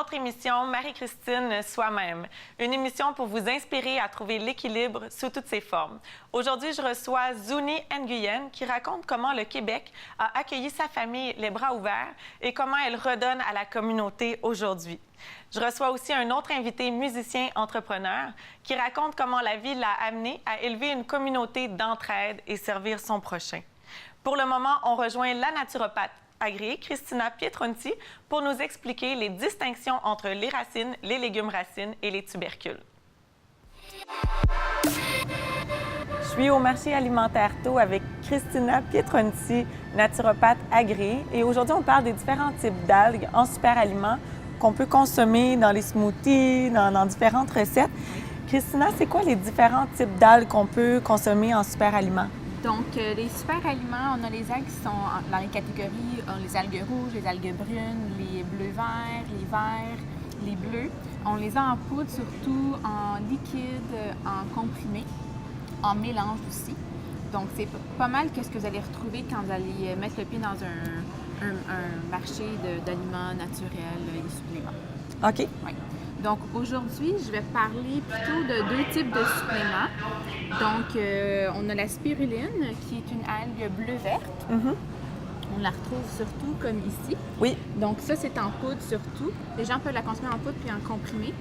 votre émission Marie-Christine Soi-même, une émission pour vous inspirer à trouver l'équilibre sous toutes ses formes. Aujourd'hui, je reçois Zouni Nguyen qui raconte comment le Québec a accueilli sa famille les bras ouverts et comment elle redonne à la communauté aujourd'hui. Je reçois aussi un autre invité musicien entrepreneur qui raconte comment la vie l'a amené à élever une communauté d'entraide et servir son prochain. Pour le moment, on rejoint la naturopathe agréée Cristina Pietronti pour nous expliquer les distinctions entre les racines, les légumes racines et les tubercules. Je suis au marché alimentaire Taux avec Cristina Pietronti, naturopathe agréée. Et aujourd'hui, on parle des différents types d'algues en super aliments qu'on peut consommer dans les smoothies, dans différentes recettes. Cristina, c'est quoi les différents types d'algues qu'on peut consommer en super aliments? Donc, les super aliments, on a les algues qui sont dans les catégories, les algues rouges, les algues brunes, les bleus-verts, les verts, les bleus. On les a en poudre, surtout en liquide, en comprimé, en mélange aussi. Donc, c'est pas mal que ce que vous allez retrouver quand vous allez mettre le pied dans un marché d'aliments naturels et suppléments. OK. Oui. Donc, aujourd'hui, je vais parler plutôt de deux types de suppléments. Donc, on a la spiruline, qui est une algue bleu-verte. On la retrouve surtout comme ici. Oui. Donc, ça, c'est en poudre surtout. Les gens peuvent la consommer en poudre puis en comprimé.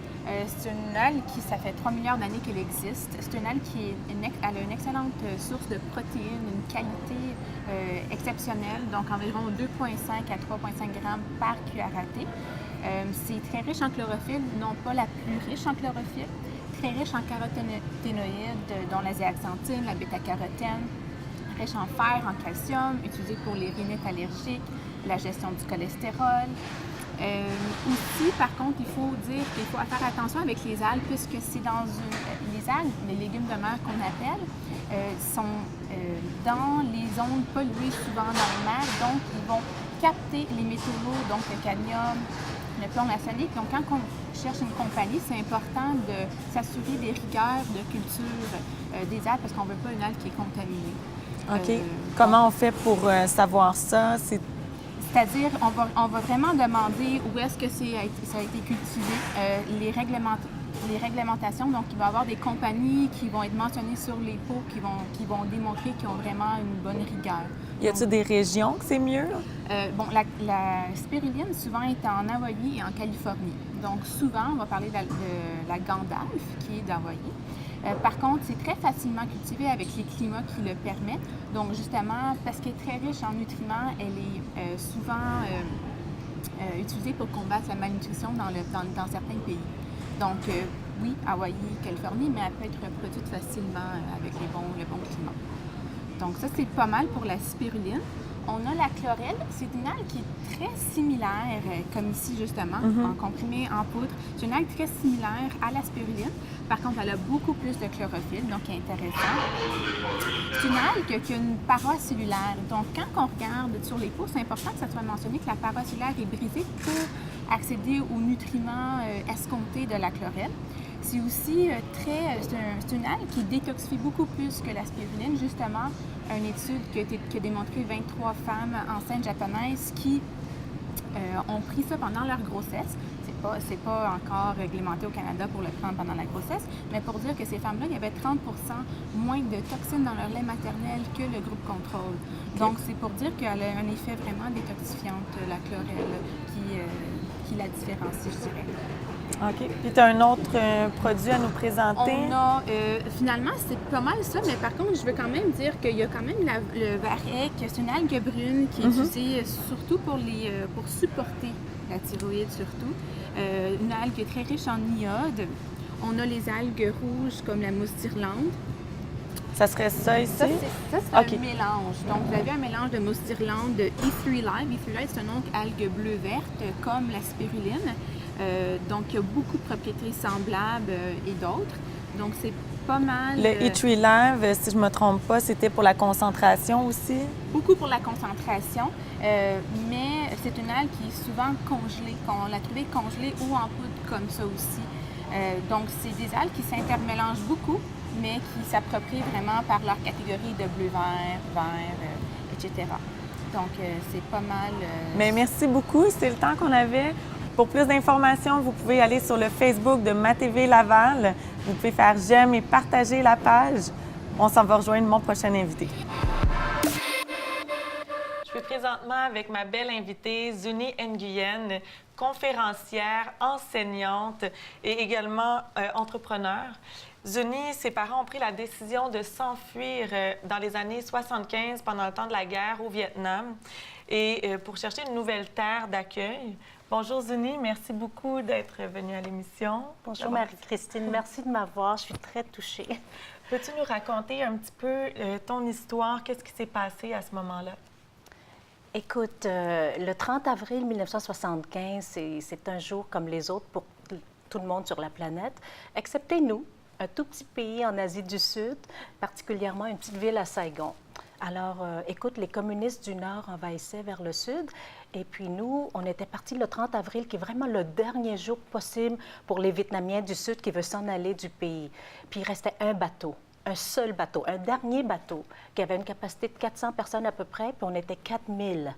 C'est une algue qui, ça fait 3 milliards d'années qu'elle existe. C'est une algue qui elle a une excellente source de protéines, une qualité exceptionnelle, donc environ 2,5 à 3,5 grammes par cuillère à thé. C'est très riche en chlorophylle, non pas la plus riche en chlorophylle, très riche en caroténoïdes, dont la zéaxanthine, la bêta-carotène, riche en fer, en calcium, utilisé pour les rhinites allergiques, la gestion du cholestérol. Aussi, par contre, il faut dire qu'il faut faire attention avec les algues, puisque c'est dans les algues, les légumes de mer qu'on appelle, sont dans les zones polluées souvent dans les mers, donc ils vont capter les métaux lourds, donc le cadmium, le plomb arsenic. Donc, quand on cherche une compagnie, c'est important de s'assurer des rigueurs de culture des algues, parce qu'on ne veut pas une algue qui est contaminée. OK. Comment on fait pour savoir ça? C'est-à-dire, on va vraiment demander où est-ce que ça a été cultivé, les réglementations. Donc, il va y avoir des compagnies qui vont être mentionnées sur les pots, qui vont démontrer qu'ils ont vraiment une bonne rigueur. Y a-t-il des régions que c'est mieux? La spiruline, souvent, est en Hawaï et en Californie. Donc, souvent, on va parler de la Gandalf, qui est d'Hawaï. Par contre, c'est très facilement cultivé avec les climats qui le permettent. Donc, justement, parce qu'elle est très riche en nutriments, elle est souvent utilisée pour combattre la malnutrition dans certains pays. Donc, oui, Hawaï, Californie, mais elle peut être reproduite facilement avec le bon climat. Donc, ça, c'est pas mal pour la spiruline. On a la chlorelle, c'est une algue qui est très similaire, comme ici justement, en comprimé, en poudre. C'est une algue très similaire à la spiruline. Par contre, elle a beaucoup plus de chlorophylle, donc intéressant. C'est une algue qui a une paroi cellulaire. Donc, quand on regarde sur les pots, c'est important que ça soit mentionné que la paroi cellulaire est brisée pour accéder aux nutriments escomptés de la chlorelle. C'est aussi c'est une algue qui détoxifie beaucoup plus que la spiruline. Justement, une étude qui a démontré 23 femmes enceintes japonaises qui ont pris ça pendant leur grossesse. C'est pas encore réglementé au Canada pour le prendre pendant la grossesse, mais pour dire que ces femmes-là, il y avait 30 moins de toxines dans leur lait maternel que le groupe contrôle. Okay. Donc, c'est pour dire qu'elle a un effet vraiment détoxifiant, la chlorelle, qui la différencie, je dirais. OK. Puis tu as un autre produit à nous présenter? On a, finalement, c'est pas mal ça, mais par contre, je veux quand même dire qu'il y a quand même le varech, c'est une algue brune qui est utilisée surtout pour supporter la thyroïde surtout. Une algue très riche en iode. On a les algues rouges comme la mousse d'Irlande. Ça serait ça ici? Ça serait un mélange. Donc, vous avez un mélange de mousse d'Irlande, de E3 Live. E3 Live, c'est une autre algue bleu-verte, comme la spiruline. Donc, il y a beaucoup de propriétés semblables et d'autres. Donc, c'est pas mal. Le E3 Live, si je ne me trompe pas, c'était pour la concentration aussi? Beaucoup pour la concentration, mais c'est une algue qui est souvent congelée. On l'a trouvée congelée ou en poudre comme ça aussi. Donc, c'est des algues qui s'intermélangent beaucoup, mais qui s'approprient vraiment par leur catégorie de bleu-vert, vert, etc. Donc, c'est pas mal. Mais merci beaucoup. C'est le temps qu'on avait. Pour plus d'informations, vous pouvez aller sur le Facebook de MaTV Laval. Vous pouvez faire j'aime et partager la page. On s'en va rejoindre mon prochain invité. Je suis présentement avec ma belle invitée, Zuni Nguyen, conférencière, enseignante et également entrepreneur. Zuni, ses parents ont pris la décision de s'enfuir dans les années 75 pendant le temps de la guerre au Vietnam et pour chercher une nouvelle terre d'accueil. Bonjour Zuni, merci beaucoup d'être venue à l'émission. Bonjour Marie-Christine, merci de m'avoir, je suis très touchée. Peux-tu nous raconter un petit peu ton histoire? Qu'est-ce qui s'est passé à ce moment-là? Écoute, le 30 avril 1975, c'est un jour comme les autres pour tout le monde sur la planète, excepté nous, un tout petit pays en Asie du Sud, particulièrement une petite ville à Saigon. Alors, écoute, les communistes du Nord envahissaient vers le Sud, et puis nous, on était partis le 30 avril, qui est vraiment le dernier jour possible pour les Vietnamiens du Sud qui veulent s'en aller du pays. Puis il restait un bateau. Un seul bateau, un dernier bateau qui avait une capacité de 400 personnes à peu près, puis on était 4000.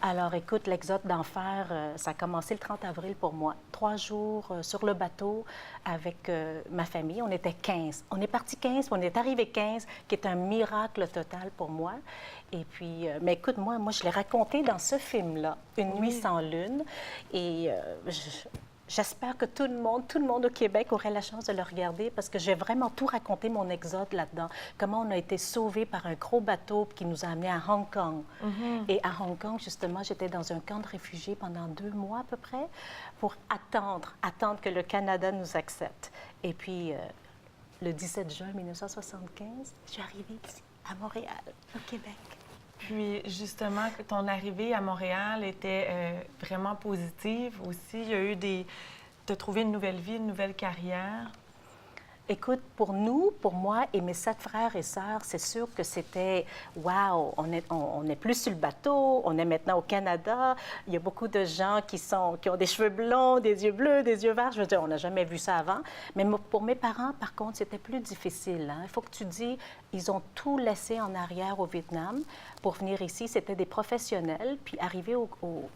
Alors, écoute, l'exode d'enfer, ça a commencé le 30 avril pour moi. 3 jours sur le bateau avec ma famille. On était 15. On est parti 15, puis on est arrivé 15, qui est un miracle total pour moi. Et puis, mais écoute, moi, je l'ai raconté dans ce film-là, Une nuit sans lune. Et j'espère que tout le monde au Québec aurait la chance de le regarder parce que j'ai vraiment tout raconté mon exode là-dedans. Comment on a été sauvés par un gros bateau qui nous a amenés à Hong Kong. Et à Hong Kong, justement, j'étais dans un camp de réfugiés pendant 2 mois à peu près pour attendre que le Canada nous accepte. Et puis, le 17 juin 1975, je suis arrivée ici, à Montréal, au Québec. Puis, justement, ton arrivée à Montréal était vraiment positive aussi. Il y a eu de trouver une nouvelle vie, une nouvelle carrière. Écoute, pour nous, pour moi et mes 7 frères et sœurs, c'est sûr que c'était « wow, on est plus sur le bateau, on est maintenant au Canada. » Il y a beaucoup de gens qui ont des cheveux blonds, des yeux bleus, des yeux verts. Je veux dire, on n'a jamais vu ça avant. Mais pour mes parents, par contre, c'était plus difficile. Hein? Il faut que tu dis, ils ont tout laissé en arrière au Vietnam pour venir ici. C'était des professionnels. Puis arriver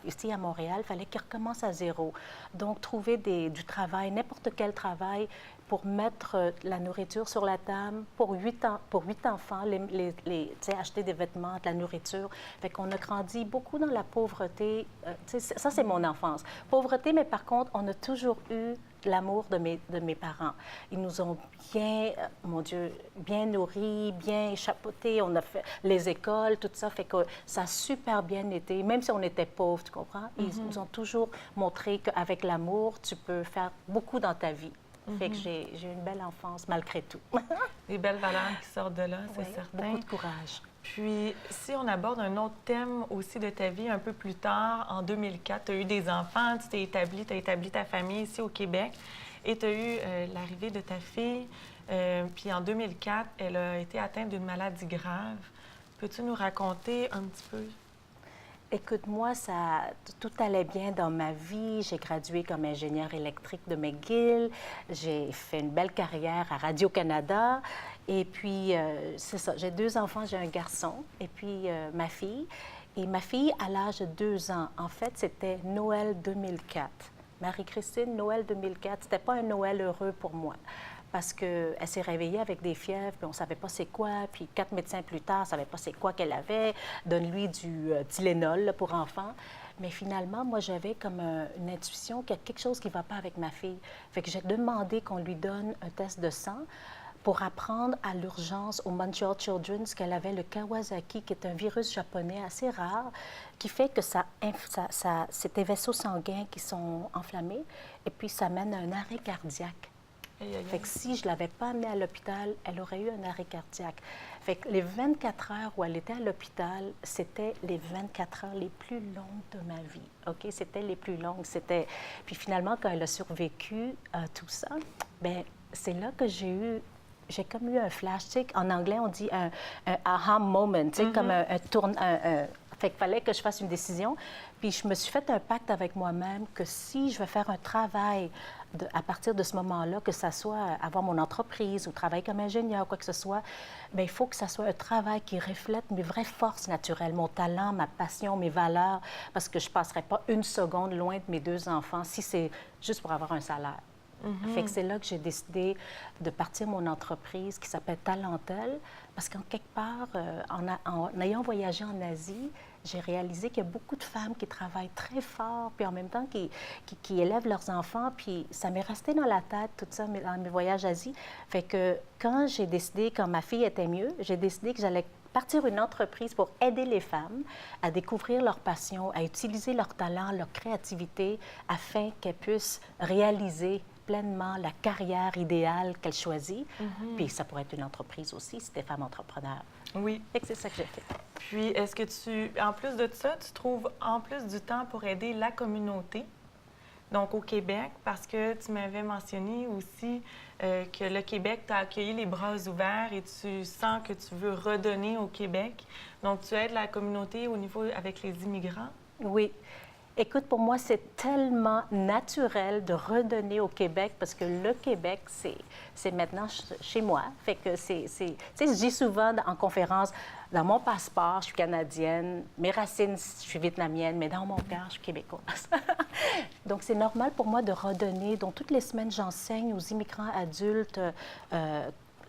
ici à Montréal, il fallait qu'ils recommencent à zéro. Donc, trouver du travail, n'importe quel travail, pour mettre la nourriture sur la table pour 8 enfants, acheter des vêtements, de la nourriture. Fait qu'on a grandi beaucoup dans la pauvreté. Ça, c'est mon enfance. Pauvreté, mais par contre, on a toujours eu l'amour de mes parents. Ils nous ont bien, mon Dieu, bien nourris, bien chapeautés. On a fait les écoles, tout ça. Fait que ça a super bien été, même si on était pauvres, tu comprends? Ils nous ont toujours montré qu'avec l'amour, tu peux faire beaucoup dans ta vie. Fait que j'ai eu une belle enfance, malgré tout. Des belles valeurs qui sortent de là, c'est certain. Beaucoup de courage. Puis, si on aborde un autre thème aussi de ta vie un peu plus tard, en 2004, tu as eu des enfants, tu as établi ta famille ici au Québec et tu as eu l'arrivée de ta fille. Puis en 2004, elle a été atteinte d'une maladie grave. Peux-tu nous raconter un petit peu? Écoute, moi, tout allait bien dans ma vie. J'ai gradué comme ingénieure électrique de McGill. J'ai fait une belle carrière à Radio-Canada. Et puis, c'est ça, j'ai 2 enfants, j'ai un garçon et puis ma fille. Et ma fille, à l'âge de 2 ans, en fait, c'était Noël 2004. Marie-Christine, Noël 2004, c'était pas un Noël heureux pour moi. Parce qu'elle s'est réveillée avec des fièvres, puis on ne savait pas c'est quoi. Puis 4 médecins plus tard ne savaient pas c'est quoi qu'elle avait. Donne-lui du Tylenol là, pour enfants. Mais finalement, moi, j'avais comme une intuition qu'il y a quelque chose qui ne va pas avec ma fille. Fait que j'ai demandé qu'on lui donne un test de sang pour apprendre à l'urgence au Montreal Children's qu'elle avait le Kawasaki, qui est un virus japonais assez rare, qui fait que c'est des vaisseaux sanguins qui sont enflammés, et puis ça mène à un arrêt cardiaque. Fait que si je ne l'avais pas amenée à l'hôpital, elle aurait eu un arrêt cardiaque. Fait que les 24 heures où elle était à l'hôpital, c'était les 24 heures les plus longues de ma vie. OK? C'était les plus longues. Puis finalement, quand elle a survécu tout ça, bien, c'est là que j'ai comme eu un flash. Tu sais, en anglais, on dit un aha moment, tu sais, comme un tourne... Fait qu'il fallait que je fasse une décision. Puis je me suis fait un pacte avec moi-même que si je veux faire un travail à partir de ce moment-là, que ça soit avoir mon entreprise ou travailler comme ingénieur, quoi que ce soit, bien, il faut que ça soit un travail qui reflète mes vraies forces naturelles, mon talent, ma passion, mes valeurs, parce que je ne passerai pas une seconde loin de mes 2 enfants si c'est juste pour avoir un salaire. Fait que c'est là que j'ai décidé de partir mon entreprise qui s'appelle Talentel, parce qu'en quelque part, en ayant voyagé en Asie, j'ai réalisé qu'il y a beaucoup de femmes qui travaillent très fort, puis en même temps qui élèvent leurs enfants, puis ça m'est resté dans la tête, tout ça, dans mes voyages Asie. Fait que quand j'ai décidé, quand ma fille était mieux, j'ai décidé que j'allais partir une entreprise pour aider les femmes à découvrir leur passion, à utiliser leur talent, leur créativité, afin qu'elles puissent réaliser pleinement la carrière idéale qu'elles choisissent. Puis ça pourrait être une entreprise aussi, si t'es femme entrepreneur. Oui. Fait que c'est ça que j'ai fait. Puis, est-ce que en plus de ça, tu trouves en plus du temps pour aider la communauté, donc au Québec, parce que tu m'avais mentionné aussi que le Québec t'a accueilli les bras ouverts et tu sens que tu veux redonner au Québec. Donc, tu aides la communauté au niveau avec les immigrants? Oui. Écoute, pour moi, c'est tellement naturel de redonner au Québec parce que le Québec, c'est maintenant chez moi. Fait que tu sais, je dis souvent en conférence, dans mon passeport, je suis canadienne, mes racines, je suis vietnamienne, mais dans mon cœur, je suis québécoise. Donc, c'est normal pour moi de redonner. Donc, toutes les semaines, j'enseigne aux immigrants adultes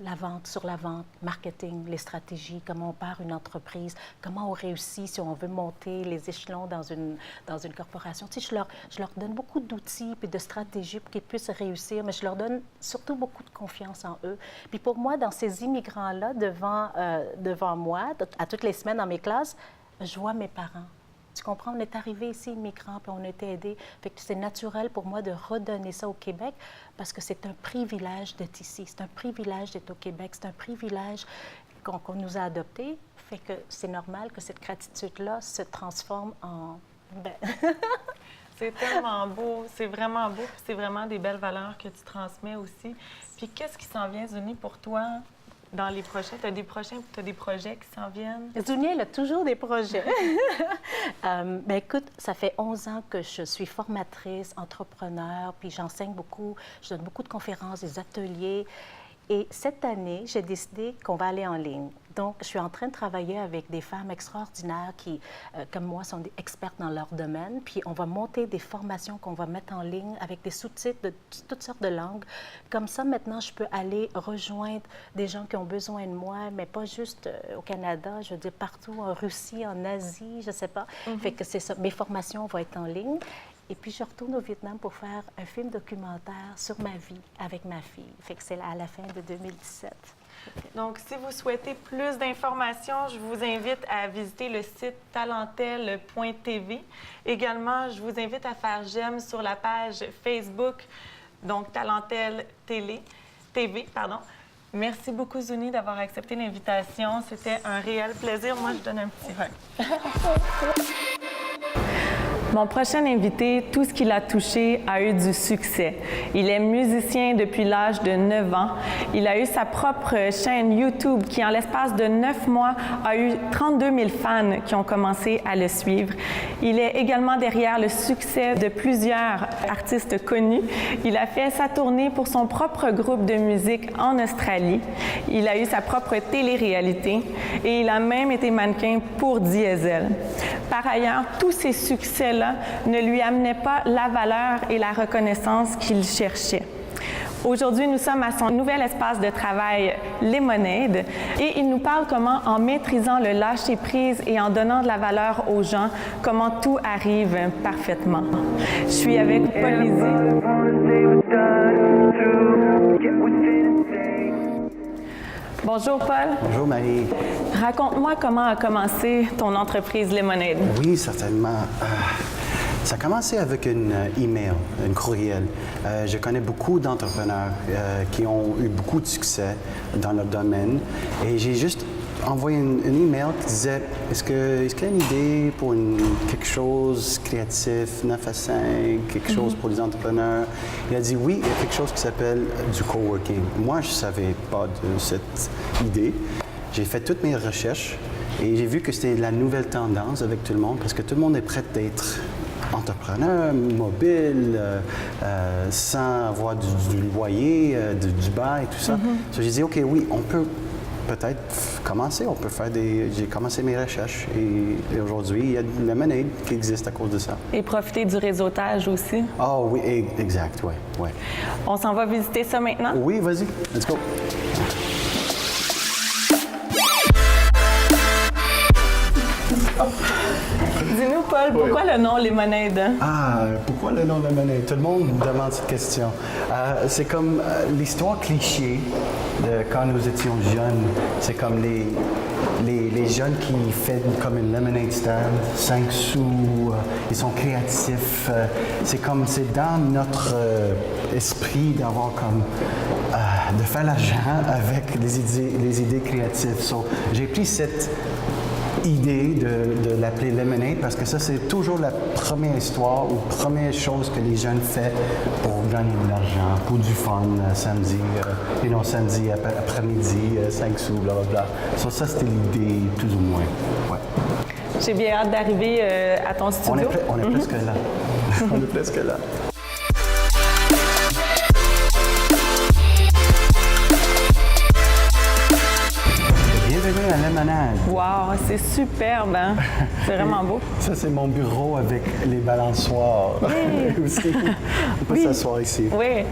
la vente, marketing, les stratégies, comment on part une entreprise, comment on réussit si on veut monter les échelons dans une corporation. Tu sais, je leur donne beaucoup d'outils et de stratégies pour qu'ils puissent réussir, mais je leur donne surtout beaucoup de confiance en eux. Puis pour moi, dans ces immigrants-là, devant moi, à toutes les semaines dans mes classes, je vois mes parents. Tu comprends? On est arrivé ici, immigrants, puis on a été aidés. Fait que c'est naturel pour moi de redonner ça au Québec parce que c'est un privilège d'être ici. C'est un privilège d'être au Québec. C'est un privilège qu'on nous a adopté. Fait que c'est normal que cette gratitude-là se transforme en... C'est tellement beau. C'est vraiment beau. Puis c'est vraiment des belles valeurs que tu transmets aussi. Puis qu'est-ce qui s'en vient, Zuni, pour toi? Dans les prochains, tu as des projets qui s'en viennent? Zuni, elle a toujours des projets. Bien, écoute, ça fait 11 ans que je suis formatrice, entrepreneur, puis j'enseigne beaucoup, je donne beaucoup de conférences, des ateliers. Et cette année, j'ai décidé qu'on va aller en ligne. Donc, je suis en train de travailler avec des femmes extraordinaires qui, comme moi, sont des expertes dans leur domaine. Puis, on va monter des formations qu'on va mettre en ligne avec des sous-titres de toutes sortes de langues. Comme ça, maintenant, je peux aller rejoindre des gens qui ont besoin de moi, mais pas juste au Canada, je veux dire partout, en Russie, en Asie, je ne sais pas. Fait que c'est ça. Mes formations vont être en ligne. Et puis, je retourne au Vietnam pour faire un film documentaire sur ma vie avec ma fille. Fait que c'est à la fin de 2017. Donc, si vous souhaitez plus d'informations, je vous invite à visiter le site talentel.tv. Également, je vous invite à faire j'aime sur la page Facebook, donc Talentel TV. Merci beaucoup, Zuni, d'avoir accepté l'invitation. C'était un réel plaisir. Moi, je donne un petit hug. Mon prochain invité, tout ce qu'il a touché a eu du succès. Il est musicien depuis l'âge de 9 ans. Il a eu sa propre chaîne YouTube qui, en l'espace de 9 mois, a eu 32 000 fans qui ont commencé à le suivre. Il est également derrière le succès de plusieurs artistes connus. Il a fait sa tournée pour son propre groupe de musique en Australie. Il a eu sa propre télé-réalité et il a même été mannequin pour Diesel. Par ailleurs, tous ces succès-là ne lui amenaient pas la valeur et la reconnaissance qu'il cherchait. Aujourd'hui, nous sommes à son nouvel espace de travail, Lemonade, et il nous parle comment, en maîtrisant le lâcher-prise et en donnant de la valeur aux gens, comment tout arrive parfaitement. Je suis avec Paul Lizzy. Bonjour, Paul. Bonjour, Marie. Raconte-moi comment a commencé ton entreprise Lemonade. Oui, certainement. Ça a commencé avec une email, un courriel. Je connais beaucoup d'entrepreneurs qui ont eu beaucoup de succès dans leur domaine et j'ai juste envoyé un email qui disait est-ce qu'il y a une idée pour quelque chose créatif, 9 à 5, quelque chose pour les entrepreneurs? Il a dit oui, il y a quelque chose qui s'appelle du coworking. Moi, je ne savais pas de cette idée. J'ai fait toutes mes recherches et j'ai vu que c'était la nouvelle tendance avec tout le monde parce que tout le monde est prêt d'être entrepreneur, mobile, sans avoir du loyer, du bail, tout ça. So, j'ai dit, OK, oui, on peut peut-être commencer, on peut faire J'ai commencé mes recherches et aujourd'hui, il y a de Lemonade qui existe à cause de ça. Et profiter du réseautage aussi. Ah oui, exact, oui. Ouais. On s'en va visiter ça maintenant? Oui, vas-y, let's go. Dis-nous, Paul, pourquoi le nom Lemonade? Ah, pourquoi le nom Lemonade? Tout le monde me demande cette question. C'est comme l'histoire cliché de quand nous étions jeunes. C'est comme les jeunes qui font comme une lemonade stand, 5 sous, ils sont créatifs. C'est dans notre esprit d'avoir comme de faire l'argent avec les idées créatives. So, j'ai pris cette idée de l'appeler Lemonade parce que ça, c'est toujours la première histoire ou première chose que les jeunes font pour gagner de l'argent, pour du fun, samedi après-midi, 5 sous, blablabla. So, ça, c'était l'idée, plus ou moins. Ouais. J'ai bien hâte d'arriver à ton studio. On est presque là. On est presque là. Bienvenue à Lemonade. Wow, c'est superbe, hein? C'est vraiment beau. Ça, c'est mon bureau avec les balançoires. Oui. Aussi. On peut s'asseoir ici. Oui.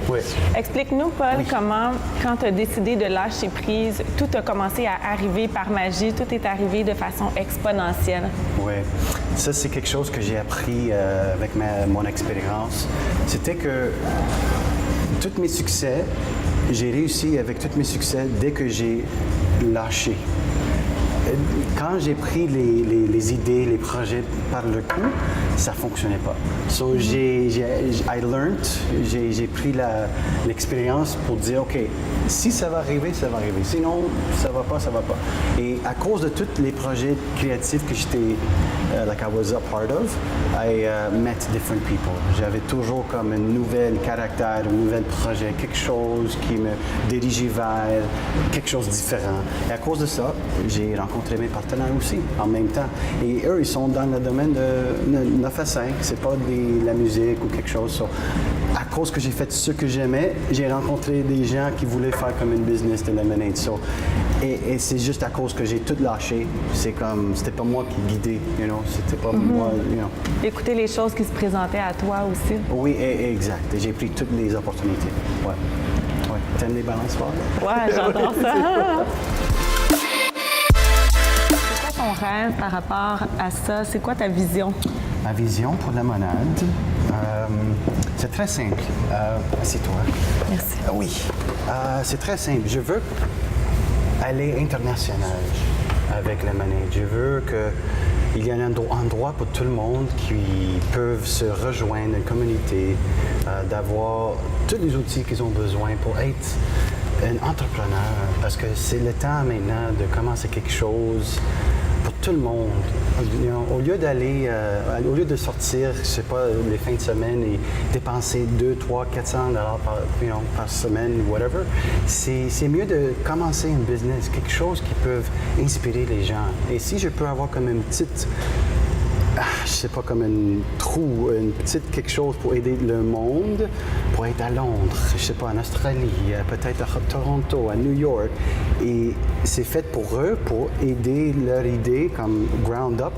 Explique-nous, Paul, comment, quand tu as décidé de lâcher prise, tout a commencé à arriver par magie, tout est arrivé de façon exponentielle. Oui. Ça, c'est quelque chose que j'ai appris avec mon expérience. C'était que tous mes succès, j'ai réussi avec tous mes succès dès que j'ai lâché. Quand j'ai pris les idées, les projets par le coup, ça ne fonctionnait pas. So, j'ai pris l'expérience pour dire, OK, si ça va arriver, ça va arriver. Sinon, ça ne va pas, ça ne va pas. Et à cause de tous les projets créatifs que j'étais, like I was a part of, I met different people. J'avais toujours comme un nouvel caractère, un nouvel projet, quelque chose qui me dirigeait vers quelque chose de différent. Et à cause de ça, j'ai rencontré mes partenaires aussi, en même temps. Et eux, ils sont dans le domaine de 9 à 5. C'est pas de la musique ou quelque chose. So, à cause que j'ai fait ce que j'aimais, j'ai rencontré des gens qui voulaient faire comme une business de lemonade. So, et c'est juste à cause que j'ai tout lâché. C'est comme, c'était pas moi qui guidais, c'était pas moi, Écouter les choses qui se présentaient à toi aussi. Oui, exact. Et j'ai pris toutes les opportunités. Ouais. T'aimes les balançoires? Ouais, j'adore ça. C'est quoi ton rêve par rapport à ça? C'est quoi ta vision? Ma vision pour Lemonade, c'est très simple. Assieds-toi. Merci. Oui. C'est très simple. Je veux aller international avec Lemonade. Je veux qu'il y ait un endroit pour tout le monde qui peuvent se rejoindre, une communauté, d'avoir tous les outils qu'ils ont besoin pour être un entrepreneur. Parce que c'est le temps maintenant de commencer quelque chose pour tout le monde. Au lieu de sortir, je sais pas, les fins de semaine et dépenser 200, 300, 400 $ par semaine, whatever, c'est mieux de commencer un business, quelque chose qui peut inspirer les gens. Et si je peux avoir comme une petite, je sais pas, comme une trou, une petite quelque chose pour aider le monde, pour être à Londres, je sais pas, en Australie, peut-être à Toronto, à New York. Et c'est fait pour eux, pour aider leur idée comme ground up.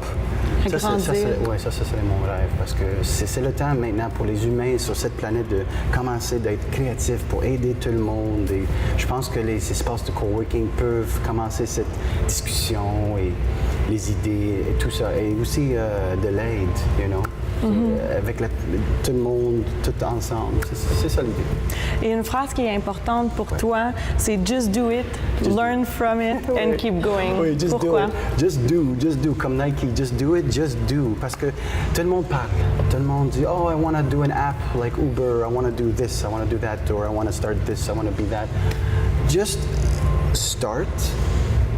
Ça, ça serait mon rêve, parce que c'est le temps maintenant pour les humains sur cette planète de commencer d'être créatifs pour aider tout le monde. Et je pense que les espaces de coworking peuvent commencer cette discussion et les idées et tout ça. Et aussi de l'aide, avec tout le monde, tout ensemble. C'est ça l'idée. Et une phrase qui est importante pour toi, c'est « Just do it, learn from it and keep going ». Oui, Pourquoi? Just do. Comme Nike, just do it, just do. Parce que tout le monde parle. Tout le monde dit, oh, I want to do an app like Uber. I want to do this, I want to do that. Or I want to start this, I want to be that. Just start.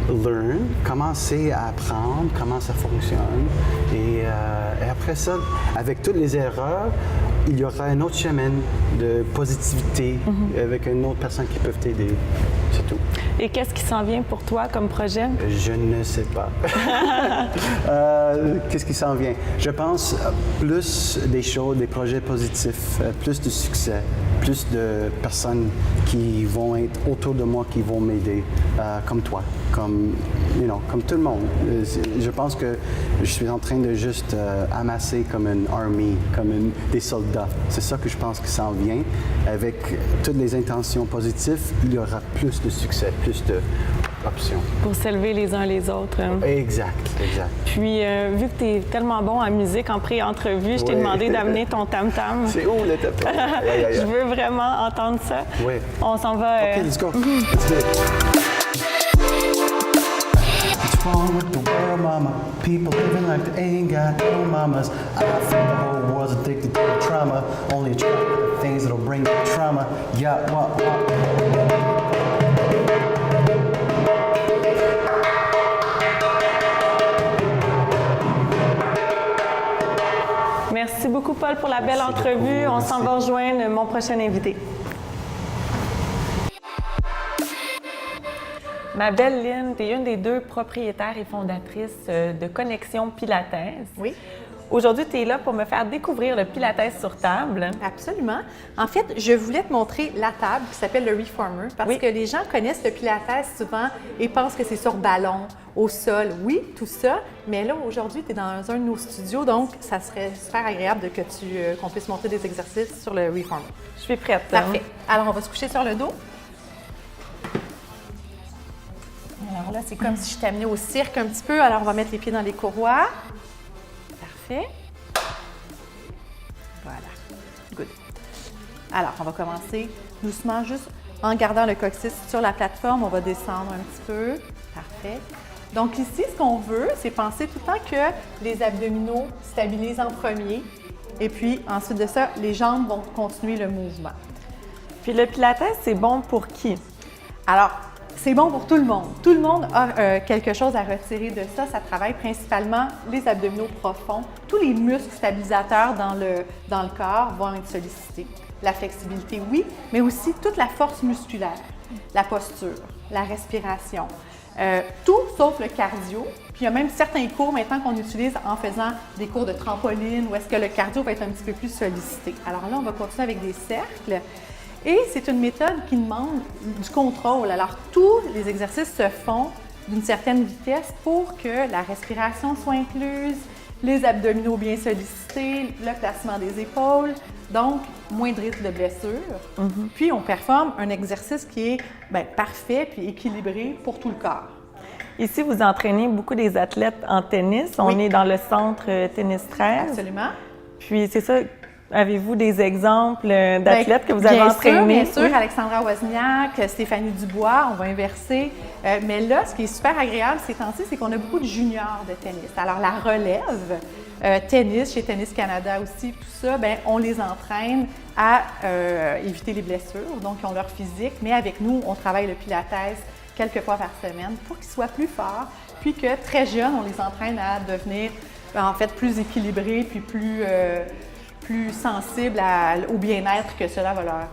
Learn, commencer à apprendre comment ça fonctionne. Et après ça, avec toutes les erreurs, il y aura un autre chemin de positivité avec une autre personne qui peut t'aider. C'est tout. Et qu'est-ce qui s'en vient pour toi comme projet? Je ne sais pas. Qu'est-ce qui s'en vient? Je pense plus des choses, des projets positifs, plus de succès, plus de personnes qui vont être autour de moi, qui vont m'aider, comme toi, comme tout le monde. Je pense que je suis en train de juste amasser comme une army, comme des soldats. C'est ça que je pense que s'en vient. Avec toutes les intentions positives, il y aura plus de succès, plus d'options. Pour s'élever les uns les autres. Exact. Puis, vu que tu es tellement bon en musique, en pré-entrevue, je t'ai demandé d'amener ton tam-tam. C'est où le tapis? Je veux vraiment entendre ça. Oui. On s'en va. OK, let's go. Let's do it. What's wrong with the world, mama? People living like they ain't got no mamas. I think the whole world's addicted to the trauma. Only attract the things that'll bring the trauma. Yeah, what? Merci beaucoup, Paul, pour la belle entrevue. On s'en va rejoindre mon prochain invité. Ma belle Lynn, tu es une des 2 propriétaires et fondatrices de Connexion Pilates. Oui. Aujourd'hui, tu es là pour me faire découvrir le Pilates sur table. Absolument. En fait, je voulais te montrer la table qui s'appelle le Reformer parce que les gens connaissent le Pilates souvent et pensent que c'est sur ballon, au sol. Oui, tout ça, mais là, aujourd'hui, tu es dans un de nos studios, donc ça serait super agréable qu'on puisse montrer des exercices sur le Reformer. Je suis prête. Parfait. Alors, on va se coucher sur le dos. Alors là, c'est comme si je t'amenais au cirque un petit peu. Alors, on va mettre les pieds dans les courroies. Parfait. Voilà. Good. Alors, on va commencer doucement, juste en gardant le coccyx sur la plateforme. On va descendre un petit peu. Parfait. Donc ici, ce qu'on veut, c'est penser tout le temps que les abdominaux stabilisent en premier. Et puis, ensuite de ça, les jambes vont continuer le mouvement. Puis le Pilates, c'est bon pour qui? Alors, c'est bon pour tout le monde. Tout le monde a quelque chose à retirer de ça. Ça travaille principalement les abdominaux profonds. Tous les muscles stabilisateurs dans le corps vont être sollicités. La flexibilité, oui, mais aussi toute la force musculaire, la posture, la respiration. Tout sauf le cardio. Puis il y a même certains cours maintenant qu'on utilise en faisant des cours de trampoline où est-ce que le cardio va être un petit peu plus sollicité. Alors là, on va continuer avec des cercles. Et c'est une méthode qui demande du contrôle. Alors, tous les exercices se font d'une certaine vitesse pour que la respiration soit incluse, les abdominaux bien sollicités, le placement des épaules, donc moins de risque de blessure. Puis, on performe un exercice qui est parfait puis équilibré pour tout le corps. Ici, vous entraînez beaucoup des athlètes en tennis. On est dans le centre Tennis 13. Absolument. Puis, c'est ça. Avez-vous des exemples d'athlètes que vous avez entraînés? Bien sûr, Alexandra Wozniak, Stéphanie Dubois, on va inverser. Mais là, ce qui est super agréable ces temps-ci, c'est qu'on a beaucoup de juniors de tennis. Alors, la relève, tennis, chez Tennis Canada aussi, tout ça, on les entraîne à éviter les blessures. Donc, ils ont leur physique, mais avec nous, on travaille le Pilates quelques fois par semaine pour qu'ils soient plus forts, puis que très jeunes, on les entraîne à devenir, en fait, plus équilibrés, puis plus sensibles au bien-être que cela va leur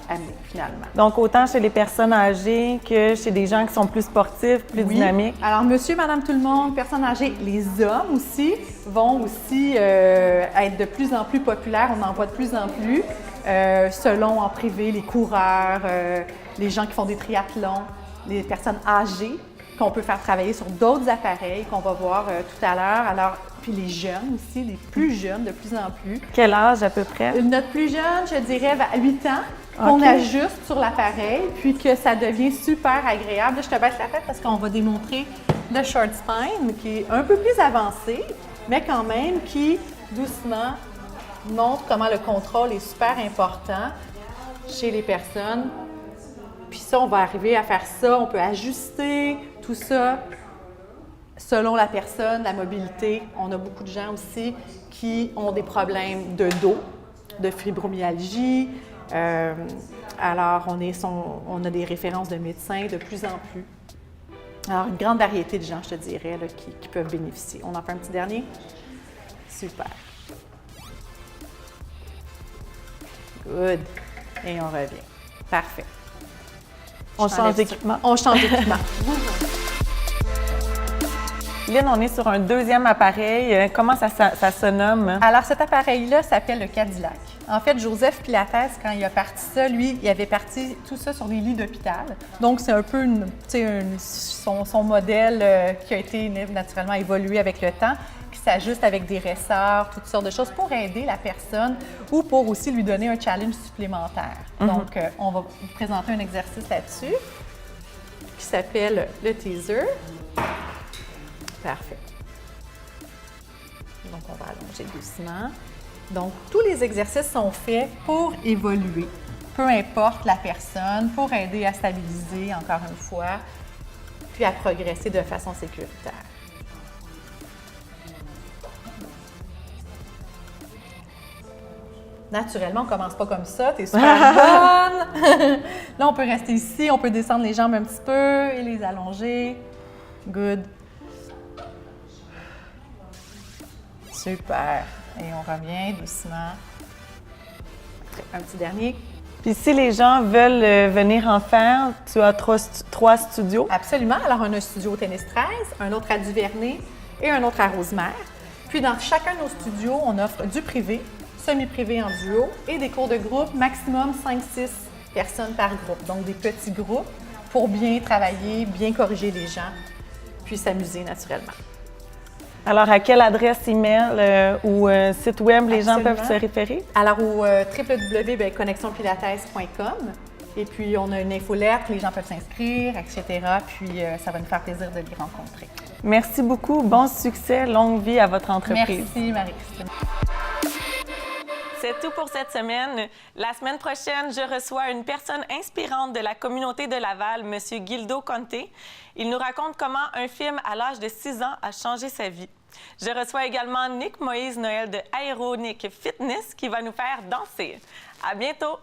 amener, finalement. Donc, autant chez les personnes âgées que chez des gens qui sont plus sportifs, plus dynamiques. Alors, monsieur, madame, tout le monde, personnes âgées, les hommes aussi vont aussi être de plus en plus populaires. On en voit de plus en plus, selon en privé, les coureurs, les gens qui font des triathlons, les personnes âgées qu'on peut faire travailler sur d'autres appareils qu'on va voir tout à l'heure. Alors, puis les jeunes aussi, les plus jeunes de plus en plus. Quel âge à peu près? Notre plus jeune, je dirais, à 8 ans, qu'on ajuste sur l'appareil, puis que ça devient super agréable. Là, je te baisse la tête parce qu'on va démontrer le short spine, qui est un peu plus avancé, mais quand même qui, doucement, montre comment le contrôle est super important chez les personnes. Puis ça, on va arriver à faire ça, on peut ajuster tout ça selon la personne, la mobilité. On a beaucoup de gens aussi qui ont des problèmes de dos, de fibromyalgie. Alors, on a des références de médecins de plus en plus. Alors, une grande variété de gens, je te dirais, là, qui peuvent bénéficier. On en fait un petit dernier? Super. Good. Et on revient. Parfait. On change d'équipement. On change d'équipement. Lynn, on est sur un deuxième appareil. Comment ça se nomme? Alors, cet appareil-là s'appelle le Cadillac. En fait, Joseph Pilates, quand il a parti ça, lui, il avait parti tout ça sur des lits d'hôpital. Donc, c'est un peu son modèle qui a été naturellement évolué avec le temps, qui s'ajuste avec des ressorts, toutes sortes de choses pour aider la personne ou pour aussi lui donner un challenge supplémentaire. Donc, on va vous présenter un exercice là-dessus qui s'appelle le teaser. Parfait. Donc, on va allonger doucement. Donc, tous les exercices sont faits pour évoluer, peu importe la personne, pour aider à stabiliser, encore une fois, puis à progresser de façon sécuritaire. Naturellement, on ne commence pas comme ça, tu es super bonne! Là, on peut rester ici, on peut descendre les jambes un petit peu et les allonger. Good. Super. Et on revient doucement. Un petit dernier. Puis si les gens veulent venir en faire, tu as trois studios. Absolument. Alors, on a un studio au Tennis 13, un autre à Duvernay et un autre à Rosemère. Puis, dans chacun de nos studios, on offre du privé, semi-privé en duo et des cours de groupe, maximum 5-6 personnes par groupe. Donc, des petits groupes pour bien travailler, bien corriger les gens, puis s'amuser naturellement. Alors, à quelle adresse email ou site web les gens peuvent se référer? Alors, au www.connexionpilates.com. Et puis, on a une infolettre, les gens peuvent s'inscrire, etc. Puis, ça va nous faire plaisir de les rencontrer. Merci beaucoup. Bon succès, longue vie à votre entreprise. Merci, Marie-Christine. C'est tout pour cette semaine. La semaine prochaine, je reçois une personne inspirante de la communauté de Laval, M. Gildo Conté. Il nous raconte comment un film à l'âge de 6 ans a changé sa vie. Je reçois également Nick Moïse Noël de Aéronic Fitness qui va nous faire danser. À bientôt!